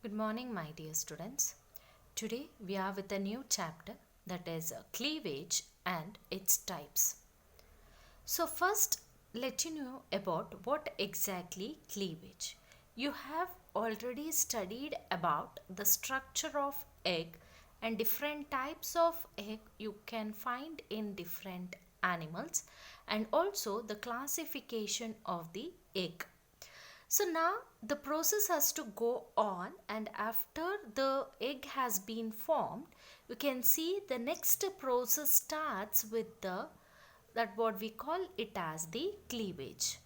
Good morning, my dear students. Today we are with a new chapter, that is cleavage and its types. So first, let you know about what exactly cleavage. You have already studied about the structure of egg and different types of egg you can find in different animals, and also the classification of the egg. So now the process has to go on, and after the egg has been formed, you can see the next process starts with the that what we call it as the cleavage.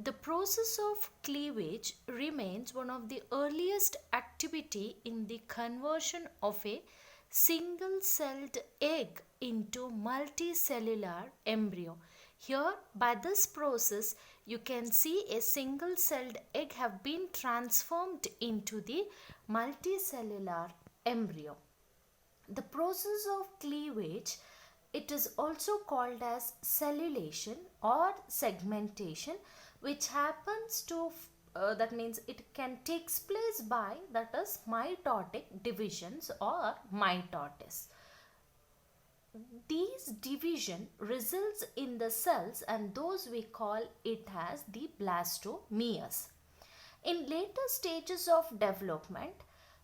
The process of cleavage remains one of the earliest activity in the conversion of a single-celled egg into multicellular embryo. Here, by this process, you can see a single-celled egg have been transformed into the multicellular embryo. The process of cleavage, it is also called as cellulation or segmentation, which happens to that means it can takes place by, that is, mitotic divisions or mitosis. These division results in the cells, and those we call it as the blastomeres. In later stages of development,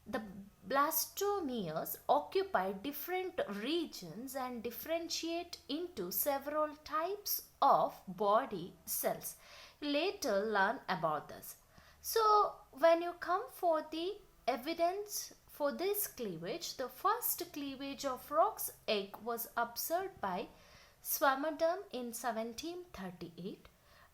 the blastomeres occupy different regions and differentiate into several types of body cells. Later learn about this. So when you come for the evidence for this cleavage, the first cleavage of frog's egg was observed by Swammerdam in 1738.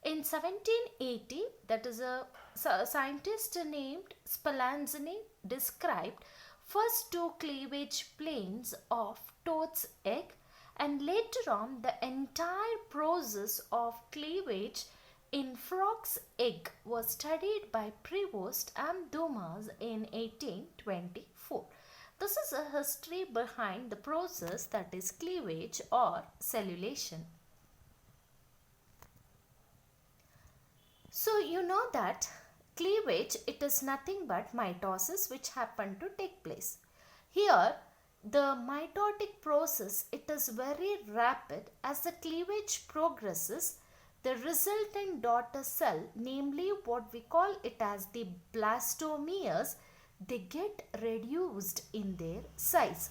In 1780, that is a scientist named Spallanzani described first two cleavage planes of toad's egg, and later on the entire process of cleavage in frog's egg was studied by Prevost and Dumas in 1824. This is a history behind the process, that is cleavage or cellulation. So you know that cleavage, it is nothing but mitosis which happened to take place. Here the mitotic process, it is very rapid. As the cleavage progresses, the resultant daughter cell, namely what we call it as the blastomeres, they get reduced in their size.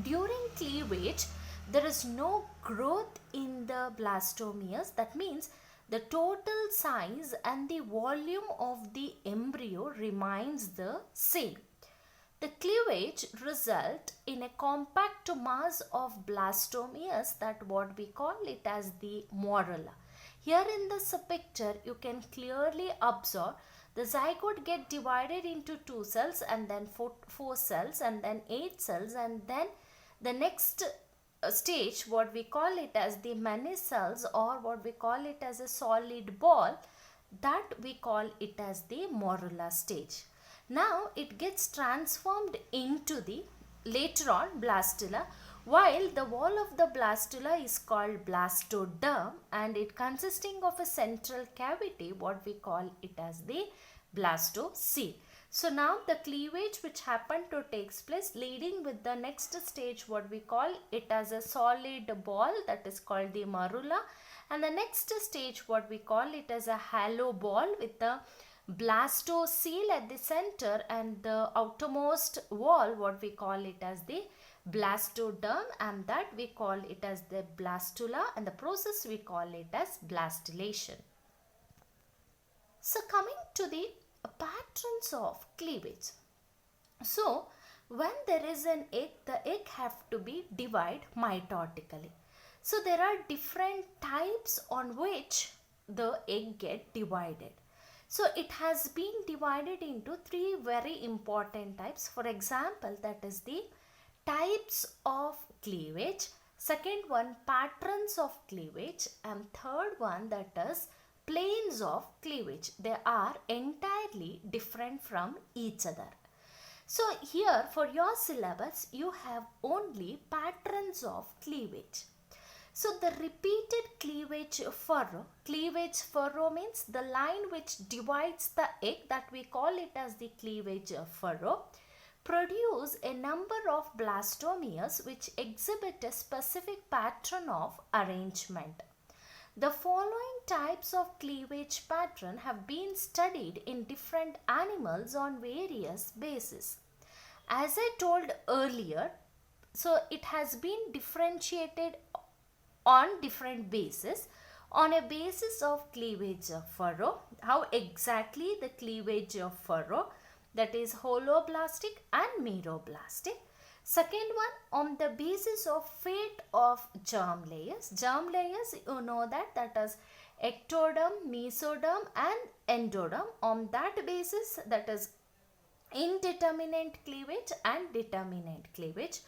During cleavage, there is no growth in the blastomeres. That means the total size and the volume of the embryo remains the same. The cleavage result in a compact mass of blastomeres, that what we call it as the morula. Here in this picture, you can clearly observe the zygote get divided into 2 cells, and then 4 cells, and then 8 cells, and then the next stage, what we call it as the many cells, or what we call it as a solid ball, that we call it as the morula stage. Now it gets transformed into the later on blastula, while the wall of the blastula is called blastoderm, and it consisting of a central cavity, what we call it as the blastocoel. So now the cleavage which happened to takes place, leading with the next stage, what we call it as a solid ball, that is called the morula, and the next stage, what we call it as a hollow ball with the blastocoel at the center, and the outermost wall, what we call it as the blastoderm, and that we call it as the blastula, and the process we call it as blastulation. So coming to the patterns of cleavage. So when there is an egg, the egg have to be divided mitotically. So there are different types on which the egg get divided. So it has been divided into 3 very important types. For example, that is the types of cleavage, second one patterns of cleavage, and third one, that is planes of cleavage. They are entirely different from each other. So here for your syllabus, you have only patterns of cleavage. So the repeated cleavage furrow means the line which divides the egg, that we call it as the cleavage furrow, produce a number of blastomeres which exhibit a specific pattern of arrangement. The following types of cleavage pattern have been studied in different animals on various bases. As I told earlier, so it has been differentiated on different bases. On a basis of cleavage furrow, how exactly the cleavage furrow, that is holoblastic and meroblastic. Second one, on the basis of fate of germ layers. Germ layers, you know that is ectoderm, mesoderm and endoderm. On that basis, that is indeterminate cleavage and determinate cleavage.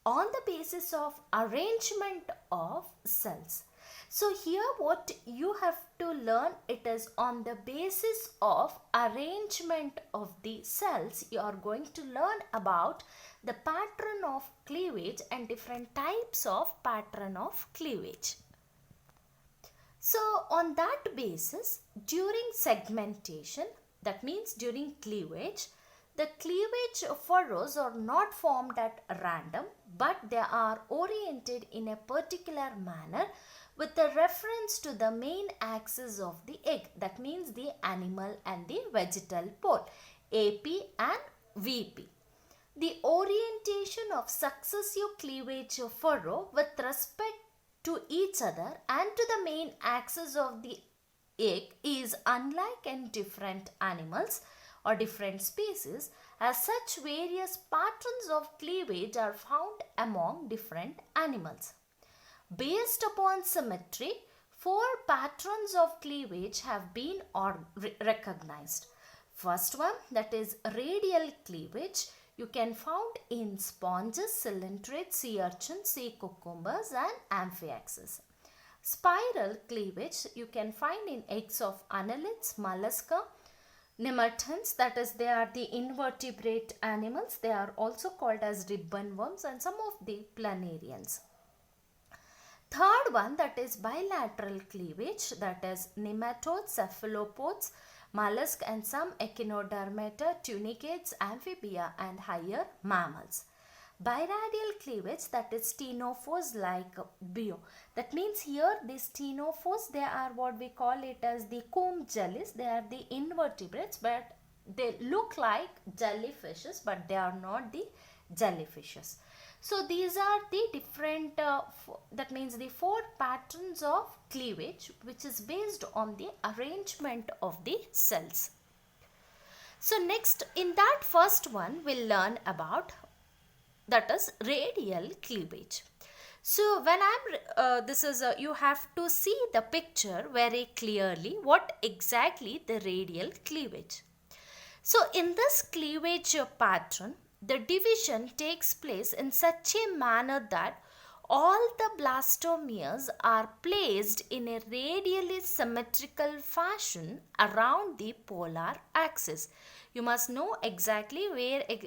On the basis of arrangement of cells. So here what you have to learn, it is on the basis of arrangement of the cells. You are going to learn about the pattern of cleavage and different types of pattern of cleavage. So on that basis, during segmentation, that means during cleavage, the cleavage furrows are not formed at random, but they are oriented in a particular manner with a reference to the main axis of the egg, that means the animal and the vegetal pole, AP and VP. The orientation of successive cleavage furrow with respect to each other and to the main axis of the egg is unlike in different animals or different species. As such, various patterns of cleavage are found among different animals. Based upon symmetry, 4 patterns of cleavage have been recognized. First one, that is radial cleavage, you can found in sponges, cylindrids, sea urchins, sea cucumbers and amphiaxis. Spiral cleavage you can find in eggs of annelids, mollusca, nematodes, that is they are the invertebrate animals. They are also called as ribbon worms and some of the planarians. Third one, that is bilateral cleavage, that is nematodes, cephalopods, mollusk and some echinodermata, tunicates, amphibia and higher mammals. Biradial cleavage, that is ctenophores like bio. That means here these ctenophores, they are what we call it as the comb jellies. They are the invertebrates, but they look like jellyfishes, but they are not the jellyfishes. So these are the different, that means the 4 patterns of cleavage which is based on the arrangement of the cells. So next, in that first one, we'll learn about, that is radial cleavage. So when you have to see the picture very clearly what exactly the radial cleavage. So in this cleavage pattern, the division takes place in such a manner that all the blastomeres are placed in a radially symmetrical fashion around the polar axis. You must know exactly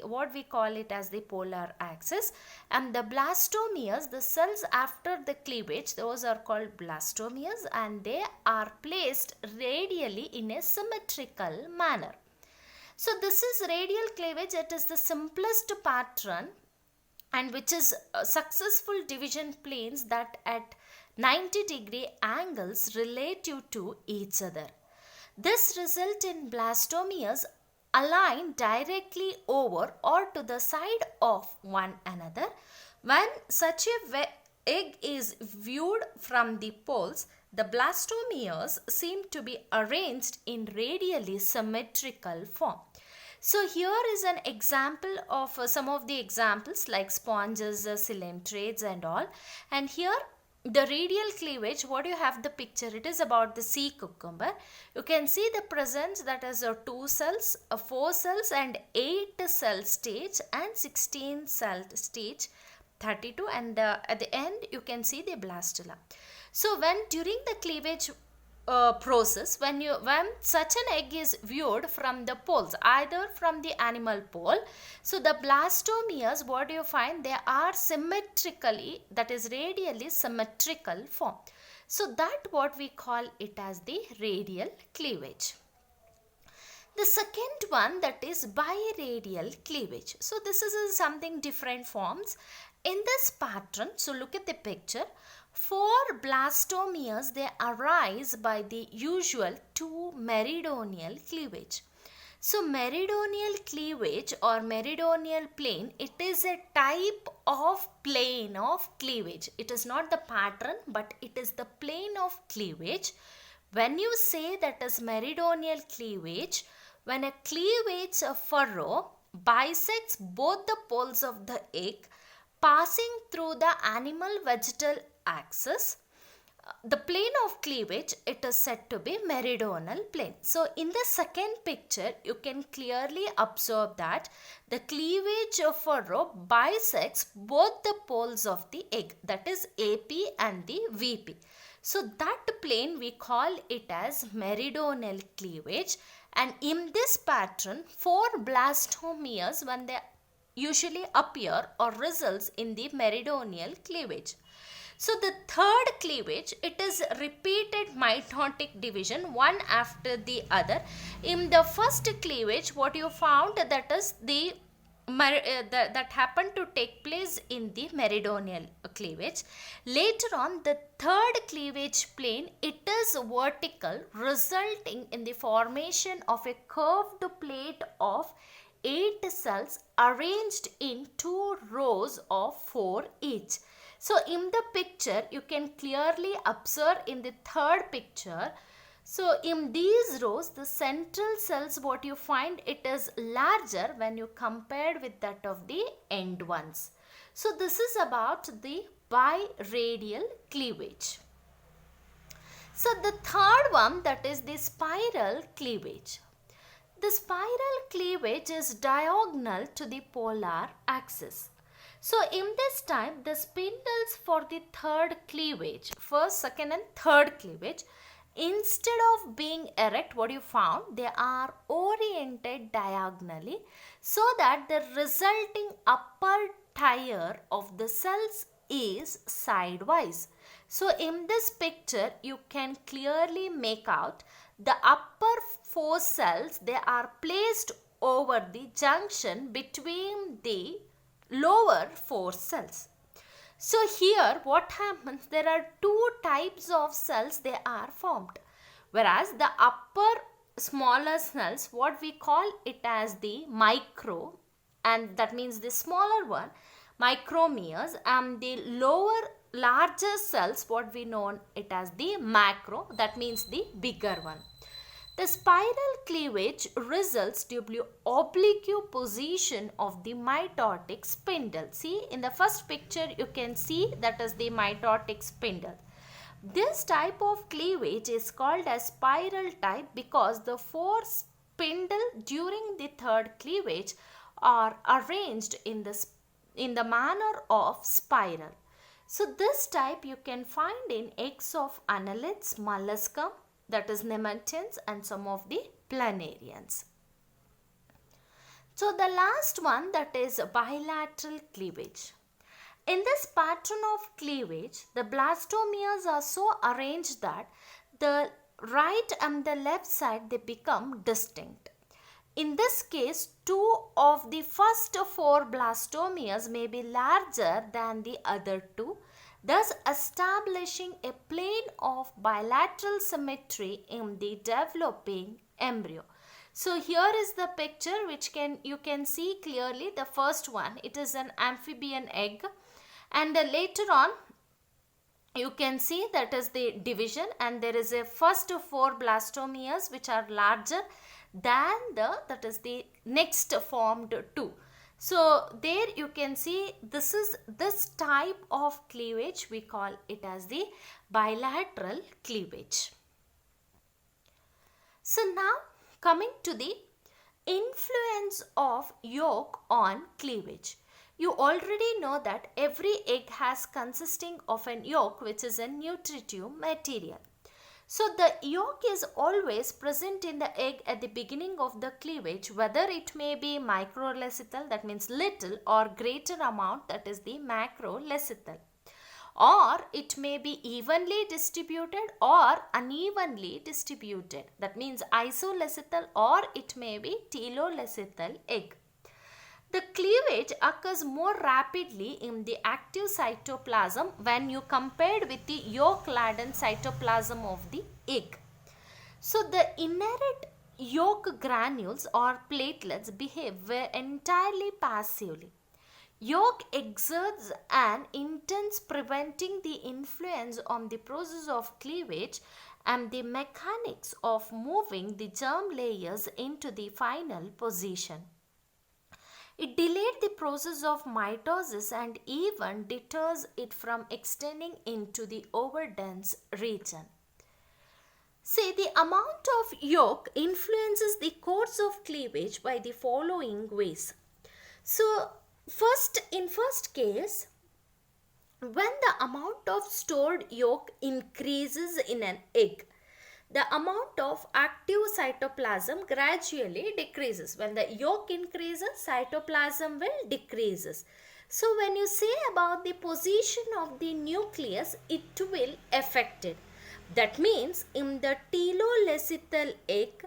what we call it as the polar axis, and the blastomeres, the cells after the cleavage, those are called blastomeres, and they are placed radially in a symmetrical manner. So this is radial cleavage. It is the simplest pattern and which is successful division planes that at 90-degree angles relative to each other. This results in blastomeres aligned directly over or to the side of one another. When such a egg is viewed from the poles, the blastomeres seem to be arranged in radially symmetrical form. So here is an example of some of the examples like sponges, cylindrids and all. And here the radial cleavage, what you have the picture, it is about the sea cucumber. You can see the presence, that is 2 cells, 4 cells and 8 cell stage and 16 cell stage, 32, and at the end you can see the blastula. So when during the cleavage process when such an egg is viewed from the poles, either from the animal pole. So the blastomeres, what do you find, they are symmetrically, that is radially symmetrical form. So that what we call it as the radial cleavage. The second one, that is biradial cleavage. So this is something different forms in this pattern. So look at the picture. 4 blastomeres, they arise by the usual 2 meridional cleavage. So meridional cleavage or meridional plane, it is a type of plane of cleavage. It is not the pattern, but it is the plane of cleavage. When you say that is meridional cleavage, when a cleavage furrow bisects both the poles of the egg, passing through the animal vegetal axis, the plane of cleavage, it is said to be meridional plane. So in the second picture, you can clearly observe that the cleavage furrow bisects both the poles of the egg, that is AP and the VP. So that plane we call it as meridional cleavage, and in this pattern 4 blastomeres, when they usually appear or results in the meridional cleavage. So the third cleavage, it is repeated mitotic division, one after the other. In the first cleavage, what you found, that is the that happened to take place in the meridional cleavage. Later on, the third cleavage plane, it is vertical, resulting in the formation of a curved plate of 8 cells arranged in 2 rows of 4 each. So in the picture, you can clearly observe in the third picture. So in these rows, the central cells, what you find, it is larger when you compared with that of the end ones. So this is about the biradial cleavage. So the third one, that is the spiral cleavage. The spiral cleavage is diagonal to the polar axis. So in this type, the spindles for the third cleavage, first, second and third cleavage, instead of being erect, what you found, they are oriented diagonally, so that the resulting upper tier of the cells is sidewise. So in this picture, you can clearly make out the upper 4 cells, they are placed over the junction between the lower 4 cells. So here what happens, there are 2 types of cells they are formed. Whereas the upper smaller cells, what we call it as the micro, and that means the smaller one, micromeres, and the lower larger cells, what we know it as the macro, that means the bigger one. The spiral cleavage results due to oblique position of the mitotic spindle. See, in the first picture you can see that is the mitotic spindle. This type of cleavage is called as spiral type because the 4 spindle during the third cleavage are arranged in the manner of spiral. So this type you can find in eggs of annelids, mollusca, that is nematodes, and some of the planarians. So the last one, that is bilateral cleavage. In this pattern of cleavage, the blastomeres are so arranged that the right and the left side, they become distinct. In this case, 2 of the first 4 blastomeres may be larger than the other 2, thus establishing a plane of bilateral symmetry in the developing embryo. So here is the picture which you can see clearly. The first one, it is an amphibian egg, and later on you can see that is the division, and there is a first 4 blastomeres which are larger than that is the next formed 2. So there you can see this type of cleavage, we call it as the bilateral cleavage. So now coming to the influence of yolk on cleavage. You already know that every egg has consisting of an yolk, which is a nutritive material. So the yolk is always present in the egg at the beginning of the cleavage, whether it may be microlecythal, that means little, or greater amount, that is the macrolecythal. Or it may be evenly distributed or unevenly distributed, that means isolecythal, or it may be telolecythal egg. The cleavage occurs more rapidly in the active cytoplasm when you compared with the yolk-laden cytoplasm of the egg. So the inherent yolk granules or platelets behave entirely passively. Yolk exerts an intense preventing the influence on the process of cleavage and the mechanics of moving the germ layers into the final position. It delayed the process of mitosis and even deters it from extending into the overdense region. See, the amount of yolk influences the course of cleavage by the following ways. So, in first case, when the amount of stored yolk increases in an egg, the amount of active cytoplasm gradually decreases. When the yolk increases, cytoplasm will decreases. So when you say about the position of the nucleus, it will affect it. That means in the telolecythal egg,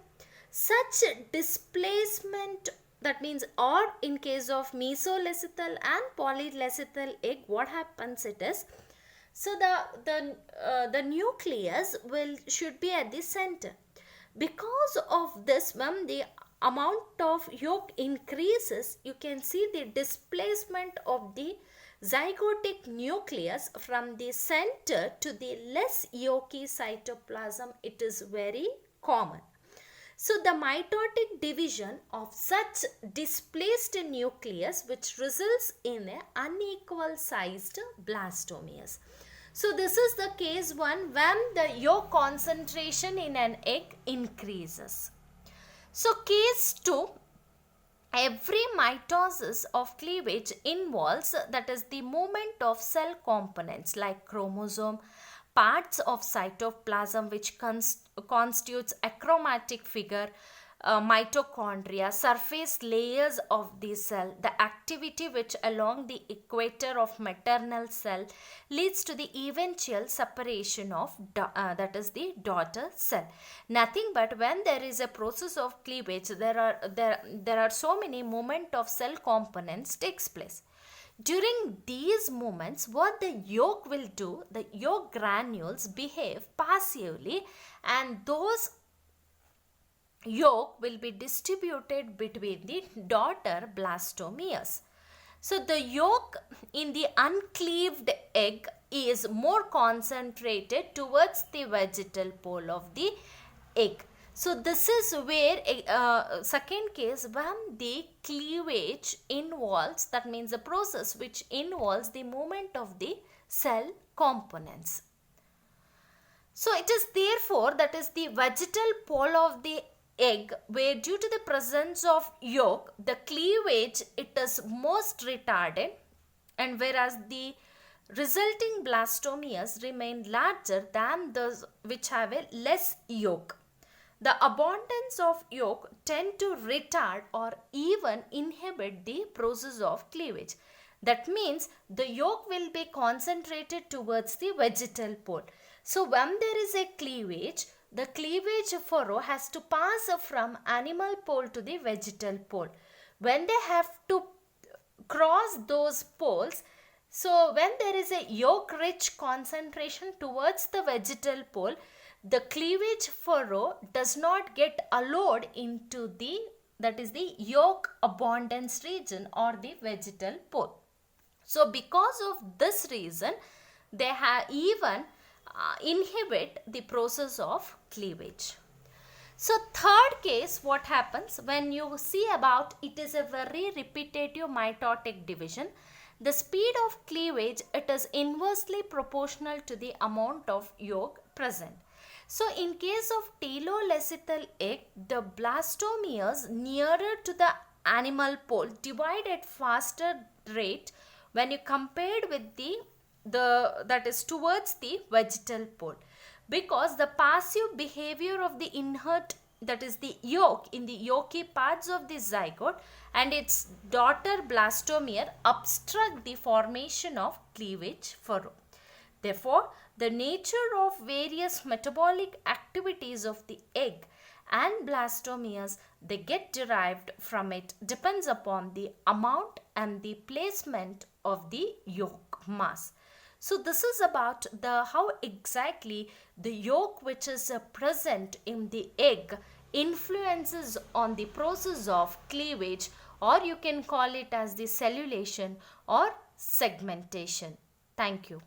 such displacement, that means, or in case of mesolecythal and polylecythal egg, what happens it is, so the nucleus should be at the center. Because of this, when the amount of yolk increases, you can see the displacement of the zygotic nucleus from the center to the less yolky cytoplasm. It is very common. So the mitotic division of such displaced nucleus, which results in an unequal sized blastomeres. So this is the case 1 when the yolk concentration in an egg increases. So case 2, every mitosis of cleavage involves, that is, the movement of cell components like chromosome, parts of cytoplasm which constitutes achromatic figure, mitochondria, surface layers of the cell, the activity which along the equator of maternal cell leads to the eventual separation of that is the daughter cell. Nothing but when there is a process of cleavage, there are so many movement of cell components takes place. During these movements, what the yolk will do, the yolk granules behave passively, and those yolk will be distributed between the daughter blastomeres. So the yolk in the uncleaved egg is more concentrated towards the vegetal pole of the egg. So this is where second case, when the cleavage involves, that means the process which involves the movement of the cell components. So it is therefore, that is the vegetal pole of the egg, where due to the presence of yolk, the cleavage it is most retarded, and whereas the resulting blastomeres remain larger than those which have a less yolk. The abundance of yolk tend to retard or even inhibit the process of cleavage. That means the yolk will be concentrated towards the vegetal pole. So when there is a cleavage, the cleavage furrow has to pass from animal pole to the vegetal pole. When they have to cross those poles, so when there is a yolk rich concentration towards the vegetal pole, the cleavage furrow does not get allowed into the, that is the yolk abundance region or the vegetal pole. So because of this reason, they have even inhibit the process of cleavage. So third case, what happens when you see about it is a very repetitive mitotic division. The speed of cleavage, it is inversely proportional to the amount of yolk present. So in case of telolecythal egg, the blastomeres nearer to the animal pole divide at faster rate when you compared with the that is towards the vegetal pole. because the passive behavior of the inert, that is the yolk, in the yolky parts of the zygote and its daughter blastomere obstruct the formation of cleavage furrow. Therefore, the nature of various metabolic activities of the egg and blastomeres they get derived from it depends upon the amount and the placement of the yolk mass. So this is about the how exactly the yolk which is present in the egg influences on the process of cleavage, or you can call it as the cellulation or segmentation. Thank you.